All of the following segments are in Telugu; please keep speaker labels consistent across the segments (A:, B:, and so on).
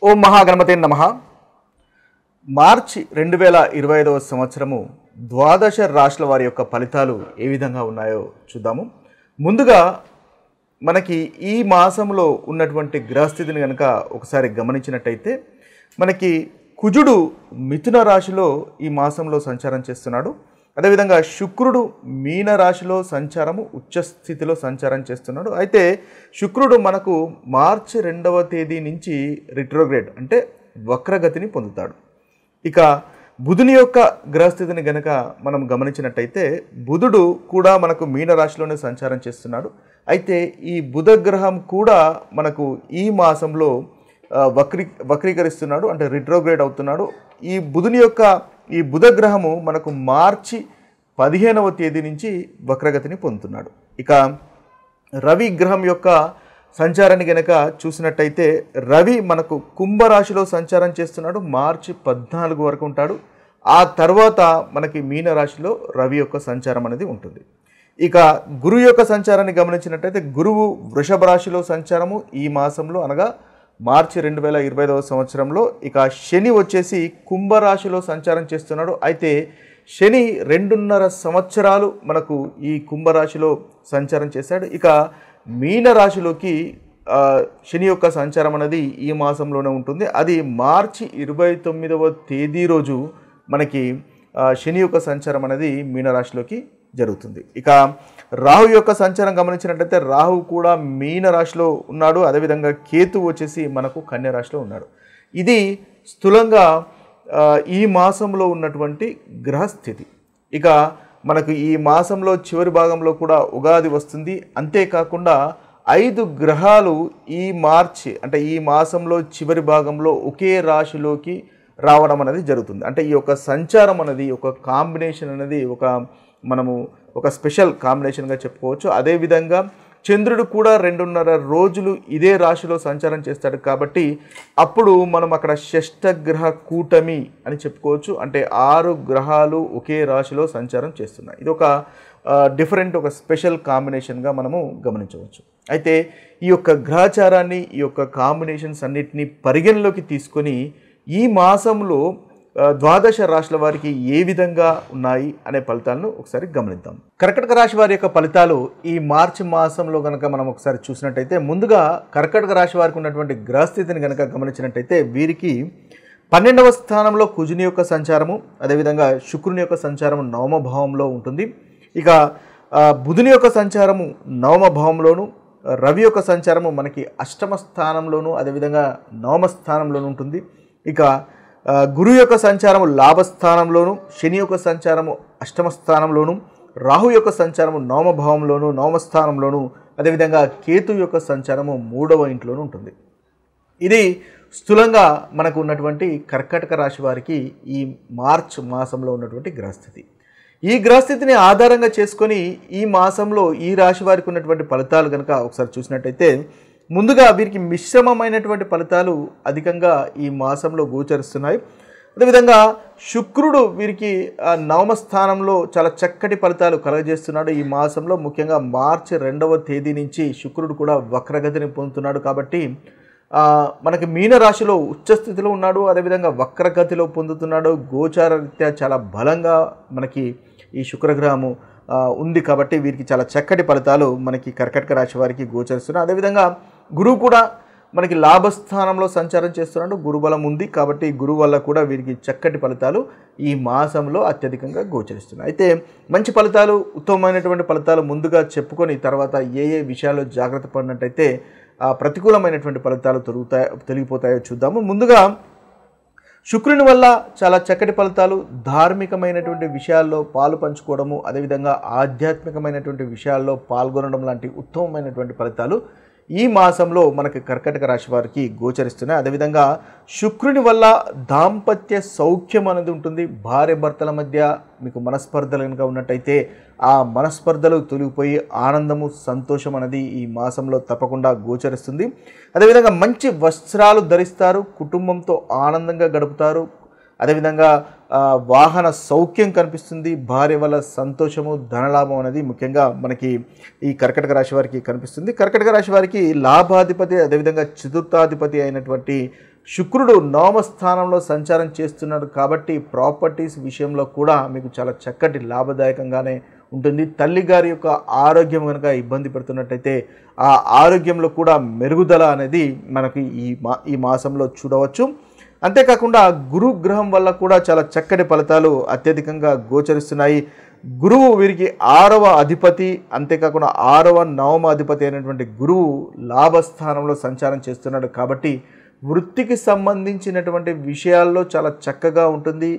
A: ఓం మహాగణపతే నమః. మార్చి 2025వ సంవత్సరము ద్వాదశ రాశుల వారి యొక్క ఫలితాలు ఏ విధంగా ఉన్నాయో చూద్దాము. ముందుగా మనకి ఈ మాసంలో ఉన్నటువంటి గ్రహస్థితిని కనుక ఒకసారి గమనించినట్టయితే మనకి కుజుడు మిథున రాశిలో ఈ మాసంలో సంచారం చేస్తున్నాడు. అదేవిధంగా శుక్రుడు మీన రాశిలో సంచారము ఉచ్చ స్థితిలో సంచారం చేస్తున్నాడు. అయితే శుక్రుడు మనకు మార్చి 2వ తేదీ నుంచి రిట్రోగ్రేడ్ అంటే వక్రగతిని పొందుతాడు. ఇక బుధుని యొక్క గ్రహస్థితిని గనక మనం గమనించినట్టయితే బుధుడు కూడా మనకు మీన రాశిలోనే సంచారం చేస్తున్నాడు. అయితే ఈ బుధ గ్రహం కూడా మనకు ఈ మాసంలో వక్రీకరిస్తున్నాడు, అంటే రిట్రోగ్రేడ్ అవుతున్నాడు. ఈ బుధుని యొక్క ఈ బుధ గ్రహము మనకు మార్చి 15వ తేదీ నుంచి వక్రగతిని పొందుతున్నాడు. ఇక రవి గ్రహం యొక్క సంచారాన్ని గనక చూసినట్టయితే రవి మనకు కుంభరాశిలో సంచారం చేస్తున్నాడు. మార్చి 14 వరకు ఉంటాడు. ఆ తర్వాత మనకి మీన రాశిలో రవి యొక్క సంచారం అనేది ఉంటుంది. ఇక గురువు యొక్క సంచారాన్ని గమనించినట్టయితే గురువు వృషభ రాశిలో సంచారము ఈ మాసంలో అనగా మార్చి 2025వ సంవత్సరంలో. ఇక శని వచ్చేసి కుంభరాశిలో సంచారం చేస్తున్నాడు. అయితే శని 2.5 సంవత్సరాలు మనకు ఈ కుంభరాశిలో సంచారం చేశాడు. ఇక మీన రాశిలోకి శని యొక్క సంచారం అనేది ఈ మాసంలోనే ఉంటుంది. అది మార్చి 29వ తేదీ రోజు మనకి శని యొక్క సంచారం అనేది మీనరాశిలోకి జరుగుతుంది. ఇక రాహు యొక్క సంచారం గమనించినట్లయితే రాహు కూడా మీన రాశిలో ఉన్నాడు. అదేవిధంగా కేతు వచ్చేసి మనకు కన్య రాశిలో ఉన్నాడు. ఇది స్థూలంగా ఈ మాసంలో ఉన్నటువంటి గ్రహస్థితి. ఇక మనకు ఈ మాసంలో చివరి భాగంలో కూడా ఉగాది వస్తుంది. అంతేకాకుండా 5 గ్రహాలు ఈ మార్చి అంటే ఈ మాసంలో చివరి భాగంలో ఒకే రాశిలోకి రావడం అనేది జరుగుతుంది. అంటే ఈ యొక్క సంచారం అనేది ఒక కాంబినేషన్ అనేది మనము ఒక స్పెషల్ కాంబినేషన్గా చెప్పుకోవచ్చు. అదేవిధంగా చంద్రుడు కూడా 2.5 రోజులు ఇదే రాశిలో సంచారం చేస్తాడు. కాబట్టి అప్పుడు మనం అక్కడ షష్టగ్రహ కూటమి అని చెప్పుకోవచ్చు. అంటే 6 గ్రహాలు ఒకే రాశిలో సంచారం చేస్తున్నాయి. ఇది ఒక డిఫరెంట్ ఒక స్పెషల్ కాంబినేషన్గా మనము గమనించవచ్చు. అయితే ఈ యొక్క గ్రహచారాన్ని ఈ యొక్క కాంబినేషన్స్ అన్నిటినీ పరిగణలోకి తీసుకొని ఈ మాసంలో ద్వాదశ రాశుల వారికి ఏ విధంగా ఉన్నాయి అనే ఫలితాలను ఒకసారి గమనిద్దాం. కర్కాటక రాశి వారి యొక్క ఫలితాలు ఈ మార్చి మాసంలో కనుక మనం ఒకసారి చూసినట్టయితే ముందుగా కర్కాటక రాశి వారికి ఉన్నటువంటి గ్రహస్థితిని కనుక గమనించినట్టయితే వీరికి 12వ స్థానంలో కుజుని యొక్క సంచారము, అదేవిధంగా శుక్రుని యొక్క సంచారము నవమ భావంలో ఉంటుంది. ఇక బుధుని యొక్క సంచారము నవమ భావంలోను, రవి యొక్క సంచారము మనకి అష్టమ స్థానంలోను అదేవిధంగా నవమ స్థానంలోను ఉంటుంది. ఇక గురు యొక్క సంచారము లాభస్థానంలోను, శని యొక్క సంచారము అష్టమ స్థానంలోను, రాహు యొక్క సంచారము నవమ భావంలోను నవమ స్థానంలోను, అదేవిధంగా కేతు యొక్క సంచారము 3వ ఇంట్లోనూ ఉంటుంది. ఇది స్థూలంగా మనకు ఉన్నటువంటి కర్కాటక రాశి వారికి ఈ మార్చ్ మాసంలో ఉన్నటువంటి గ్రహస్థితి. ఈ గ్రహస్థితిని ఆధారంగా చేసుకొని ఈ మాసంలో ఈ రాశి వారికి ఉన్నటువంటి ఫలితాలు కనుక ఒకసారి చూసినట్టయితే ముందుగా వీరికి మిశ్రమమైనటువంటి ఫలితాలు అధికంగా ఈ మాసంలో గోచరిస్తున్నాయి. అదేవిధంగా శుక్రుడు వీరికి నవమ స్థానంలో చాలా చక్కటి ఫలితాలు కలుగజేస్తున్నాడు ఈ మాసంలో. ముఖ్యంగా మార్చి 2వ తేదీ నుంచి శుక్రుడు కూడా వక్రగతిని పొందుతున్నాడు. కాబట్టి మనకి మీన రాశిలో ఉచ్చస్థితిలో ఉన్నాడు, అదేవిధంగా వక్రగతిలో పొందుతున్నాడు. గోచార రీత్యా చాలా బలంగా మనకి ఈ శుక్రగ్రహము ఉంది. కాబట్టి వీరికి చాలా చక్కటి ఫలితాలు మనకి కర్కాటక రాశి వారికి గోచరిస్తున్నాయి. అదేవిధంగా గురువు కూడా మనకి లాభస్థానంలో సంచారం చేస్తున్నాడు, గురుబలం ఉంది. కాబట్టి గురువు వల్ల కూడా వీరికి చక్కటి ఫలితాలు ఈ మాసంలో అత్యధికంగా గోచరిస్తున్నాయి. అయితే మంచి ఫలితాలు, ఉత్తమమైనటువంటి ఫలితాలు ముందుగా చెప్పుకొని తర్వాత ఏ విషయాల్లో జాగ్రత్త పడినట్టయితే ప్రతికూలమైనటువంటి ఫలితాలు తొలగిపోతాయో చూద్దాము. ముందుగా శుక్రుని వల్ల చాలా చక్కటి ఫలితాలు, ధార్మికమైనటువంటి విషయాల్లో పాలు పంచుకోవడము, అదేవిధంగా ఆధ్యాత్మికమైనటువంటి విషయాల్లో పాల్గొనడం లాంటి ఉత్తమమైనటువంటి ఫలితాలు ఈ మాసంలో మనకి కర్కాటక రాశి వారికి గోచరిస్తున్నాయి. అదేవిధంగా శుక్రుని వల్ల దాంపత్య సౌఖ్యం అనేది ఉంటుంది. భార్య భర్తల మధ్య మీకు మనస్పర్ధలు కనుక ఉన్నట్టయితే ఆ మనస్పర్ధలు తొలగిపోయి ఆనందము సంతోషం అనేది ఈ మాసంలో తప్పకుండా గోచరిస్తుంది. అదేవిధంగా మంచి వస్త్రాలు ధరిస్తారు, కుటుంబంతో ఆనందంగా గడుపుతారు. అదేవిధంగా వాహన సౌఖ్యం కనిపిస్తుంది, భార్య వల్ల సంతోషము ధనలాభం అనేది ముఖ్యంగా మనకి ఈ కర్కటక రాశి వారికి కనిపిస్తుంది. కర్కటక రాశి వారికి లాభాధిపతి అదేవిధంగా చతుర్థాధిపతి అయినటువంటి శుక్రుడు నవమ స్థానంలో సంచారం చేస్తున్నాడు కాబట్టి ప్రాపర్టీస్ విషయంలో కూడా మీకు చాలా చక్కటి లాభదాయకంగానే ఉంటుంది. తల్లి గారి యొక్క ఆరోగ్యం కనుక ఇబ్బంది పెడుతున్నట్టయితే ఆ ఆరోగ్యంలో కూడా మెరుగుదల అనేది మనకి ఈ మాసంలో చూడవచ్చు. అంతేకాకుండా గురుగ్రహం వల్ల కూడా చాలా చక్కటి ఫలితాలు అత్యధికంగా గోచరిస్తున్నాయి. గురువు వీరికి 6వ అధిపతి, అంతేకాకుండా 6వ నవమ అధిపతి అయినటువంటి గురువు లాభస్థానంలో సంచారం చేస్తున్నాడు కాబట్టి వృత్తికి సంబంధించినటువంటి విషయాల్లో చాలా చక్కగా ఉంటుంది.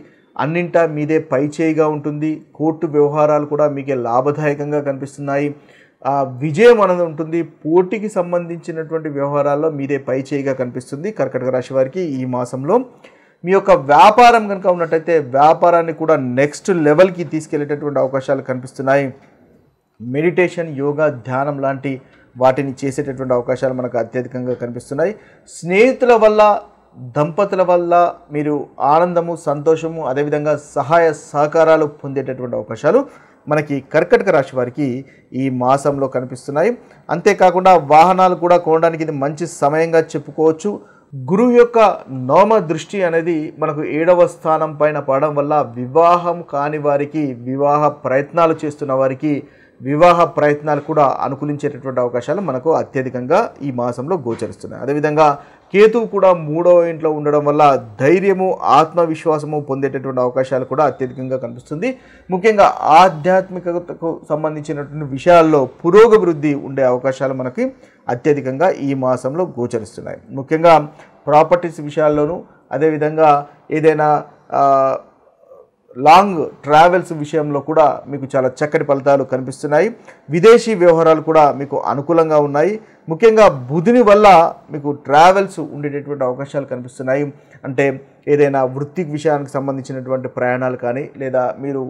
A: అన్నింటా మీదే పైచేయిగా ఉంటుంది. కోర్టు వ్యవహారాలు కూడా మీకే లాభదాయకంగా కనిపిస్తున్నాయి. విజయం అనేది ఉంటుంది. పోటీకి సంబంధించినటువంటి వ్యవహారాల్లో మీదే పైచేయిగా కనిపిస్తుంది. కర్కాటక రాశి వారికి ఈ మాసంలో మీ యొక్క వ్యాపారం కనుక ఉన్నట్టయితే వ్యాపారాన్ని కూడా నెక్స్ట్ లెవెల్కి తీసుకెళ్లేటటువంటి అవకాశాలు కనిపిస్తున్నాయి. మెడిటేషన్, యోగా, ధ్యానం లాంటి వాటిని చేసేటటువంటి అవకాశాలు మనకు అత్యధికంగా కనిపిస్తున్నాయి. స్నేహితుల వల్ల, దంపతుల వల్ల మీరు ఆనందము, సంతోషము, అదేవిధంగా సహాయ సహకారాలు పొందేటటువంటి అవకాశాలు మనకి కర్కాటక రాశి వారికి ఈ మాసంలో కనిపిస్తున్నాయి. అంతేకాకుండా వాహనాలు కూడా కొనడానికి ఇది మంచి సమయంగా చెప్పుకోవచ్చు. గురువు యొక్క నవమ దృష్టి అనేది మనకు 7వ స్థానం పైన పడడం వల్ల వివాహం కాని వారికి, వివాహ ప్రయత్నాలు చేస్తున్న వారికి వివాహ ప్రయత్నాలు కూడా అనుకూలించేటటువంటి అవకాశాలు మనకు అత్యధికంగా ఈ మాసంలో గోచరిస్తున్నాయి. అదేవిధంగా కేతువు కూడా 3వ ఇంట్లో ఉండడం వల్ల ధైర్యము, ఆత్మవిశ్వాసము పొందేటటువంటి అవకాశాలు కూడా అత్యధికంగా కనిపిస్తుంది. ముఖ్యంగా ఆధ్యాత్మికతకు సంబంధించినటువంటి విషయాల్లో పురోగభివృద్ధి ఉండే అవకాశాలు మనకి అత్యధికంగా ఈ మాసంలో గోచరిస్తున్నాయి. ముఖ్యంగా ప్రాపర్టీస్ విషయాల్లోనూ, అదేవిధంగా ఏదైనా లాంగ్ ట్రావెల్స్ విషయంలో కూడా మీకు చాలా చక్కటి ఫలితాలు కనిపిస్తున్నాయి. విదేశీ వ్యవహారాలు కూడా మీకు అనుకూలంగా ఉన్నాయి. ముఖ్యంగా బుధుని వల్ల మీకు ట్రావెల్స్ ఉండేటటువంటి అవకాశాలు కనిపిస్తున్నాయి. అంటే ఏదైనా వృత్తి విషయానికి సంబంధించినటువంటి ప్రయాణాలు కానీ, లేదా మీరు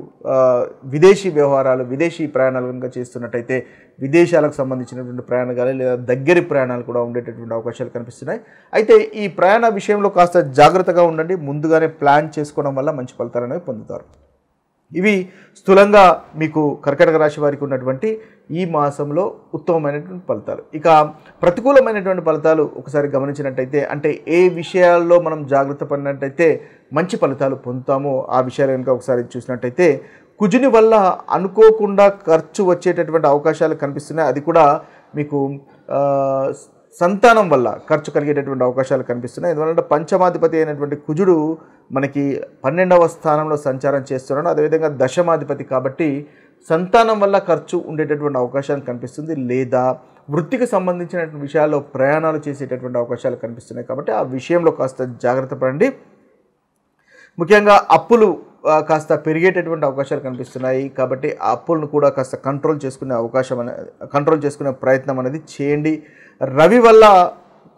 A: విదేశీ వ్యవహారాలు, విదేశీ ప్రయాణాలు కనుక చేస్తున్నట్టయితే విదేశాలకు సంబంధించినటువంటి ప్రయాణాలు కానీ, లేదా దగ్గరి ప్రయాణాలు కూడా ఉండేటటువంటి అవకాశాలు కనిపిస్తున్నాయి. అయితే ఈ ప్రయాణ విషయంలో కాస్త జాగ్రత్తగా ఉండండి. ముందుగానే ప్లాన్ చేసుకోవడం వల్ల మంచి ఫలితాలు అనేవి పొందుతారు. ఇవి స్థూలంగా మీకు కర్కాటక రాశి వారికి ఉన్నటువంటి ఈ మాసంలో ఉత్తమమైనటువంటి ఫలితాలు. ఇక ప్రతికూలమైనటువంటి ఫలితాలు ఒకసారి గమనించినట్టయితే, అంటే ఏ విషయాల్లో మనం జాగ్రత్త పడినట్టయితే మంచి ఫలితాలు పొందుతామో ఆ విషయాలు కనుక ఒకసారి చూసినట్టయితే, కుజుని వల్ల అనుకోకుండా ఖర్చు వచ్చేటటువంటి అవకాశాలు కనిపిస్తున్నాయి. అది కూడా మీకు సంతానం వల్ల ఖర్చు కలిగేటటువంటి అవకాశాలు కనిపిస్తున్నాయి. ఎందువల్ల పంచమాధిపతి అయినటువంటి కుజుడు మనకి 12వ స్థానంలో సంచారం చేస్తున్నాడు. అదేవిధంగా దశమాధిపతి కాబట్టి సంతానం వల్ల ఖర్చు ఉండేటటువంటి అవకాశాలు కనిపిస్తుంది. లేదా వృత్తికి సంబంధించినటువంటి విషయాల్లో ప్రయాణాలు చేసేటటువంటి అవకాశాలు కనిపిస్తున్నాయి. కాబట్టి ఆ విషయంలో కాస్త జాగ్రత్త పడండి. ముఖ్యంగా అప్పులు కాస్త పెరిగేటటువంటి అవకాశాలు కనిపిస్తున్నాయి. కాబట్టి ఆ అప్పులను కూడా కాస్త కంట్రోల్ చేసుకునే ప్రయత్నం అనేది చేయండి. రవి వల్ల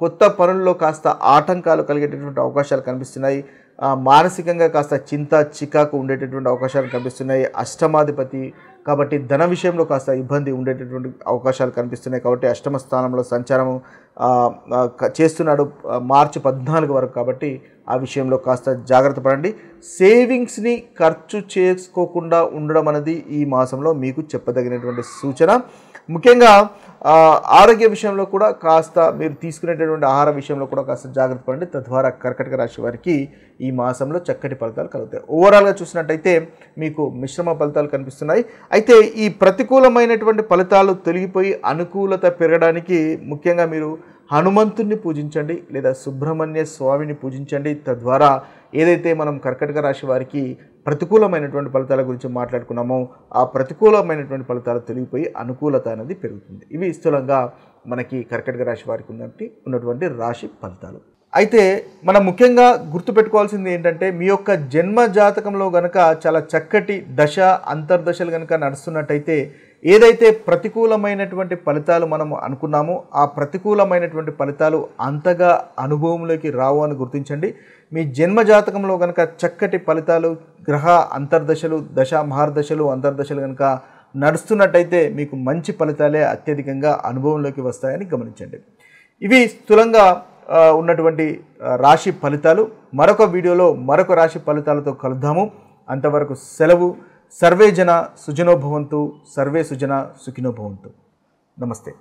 A: కొత్త పనుల్లో కాస్త ఆటంకాలు కలిగేటటువంటి అవకాశాలు కనిపిస్తున్నాయి. మానసికంగా కాస్త చింత, చికాకు ఉండేటటువంటి అవకాశాలు కనిపిస్తున్నాయి. అష్టమాధిపతి కాబట్టి ధన విషయంలో కాస్త ఇబ్బంది ఉండేటటువంటి అవకాశాలు కనిపిస్తున్నాయి. కాబట్టి అష్టమ స్థానంలో సంచారము చేస్తున్నాడు మార్చి 14 వరకు. కాబట్టి ఆ విషయంలో కాస్త జాగ్రత్త పడండి. సేవింగ్స్ని ఖర్చు చేసుకోకుండా ఉండడం అనేది ఈ మాసంలో మీకు చెప్పదగినటువంటి సూచన. ముఖ్యంగా ఆరోగ్య విషయంలో కూడా కాస్త మీరు తీసుకునేటటువంటి ఆహార విషయంలో కూడా కాస్త జాగ్రత్త పడండి. తద్వారా కర్కాటక రాశి వారికి ఈ మాసంలో చక్కటి ఫలితాలు కలుగుతాయి. ఓవరాల్గా చూసినట్టయితే మీకు మిశ్రమ ఫలితాలు కనిపిస్తున్నాయి. అయితే ఈ ప్రతికూలమైనటువంటి ఫలితాలు తొలగిపోయి అనుకూలత పెరగడానికి ముఖ్యంగా మీరు హనుమంతుణ్ణి పూజించండి, లేదా సుబ్రహ్మణ్య స్వామిని పూజించండి. తద్వారా ఏదైతే మనం కర్కాటక రాశి వారికి ప్రతికూలమైనటువంటి ఫలితాల గురించి మాట్లాడుకున్నామో ఆ ప్రతికూలమైనటువంటి ఫలితాలు తొలగిపోయి అనుకూలత అనేది పెరుగుతుంది. ఇవి స్థూలంగా మనకి కర్కాటక రాశి వారికి ఉన్నటువంటి రాశి ఫలితాలు. అయితే మనం ముఖ్యంగా గుర్తుపెట్టుకోవాల్సింది ఏంటంటే, మీ యొక్క జన్మ జాతకంలో గనక చాలా చక్కటి దశ అంతర్దశలు కనుక నడుస్తున్నట్టయితే ఏదైతే ప్రతికూలమైనటువంటి ఫలితాలు మనం అనుకున్నామో ఆ ప్రతికూలమైనటువంటి ఫలితాలు అంతగా అనుభవంలోకి రావు అని గుర్తించండి. మీ జన్మ జాతకంలో కనుక చక్కటి ఫలితాలు, గ్రహ అంతర్దశలు, దశ మహర్దశలు, అంతర్దశలు కనుక నడుస్తున్నట్టయితే మీకు మంచి ఫలితాలే అత్యధికంగా అనుభవంలోకి వస్తాయని గమనించండి. ఇవి స్థూలంగా ఉన్నటువంటి రాశి ఫలితాలు. మరొక వీడియోలో మరొక రాశి ఫలితాలతో కలుద్దాము. అంతవరకు సెలవు. సర్వే జన సుజనో భవంతు, సర్వే సుజన సుఖినో భవంతు. నమస్తే.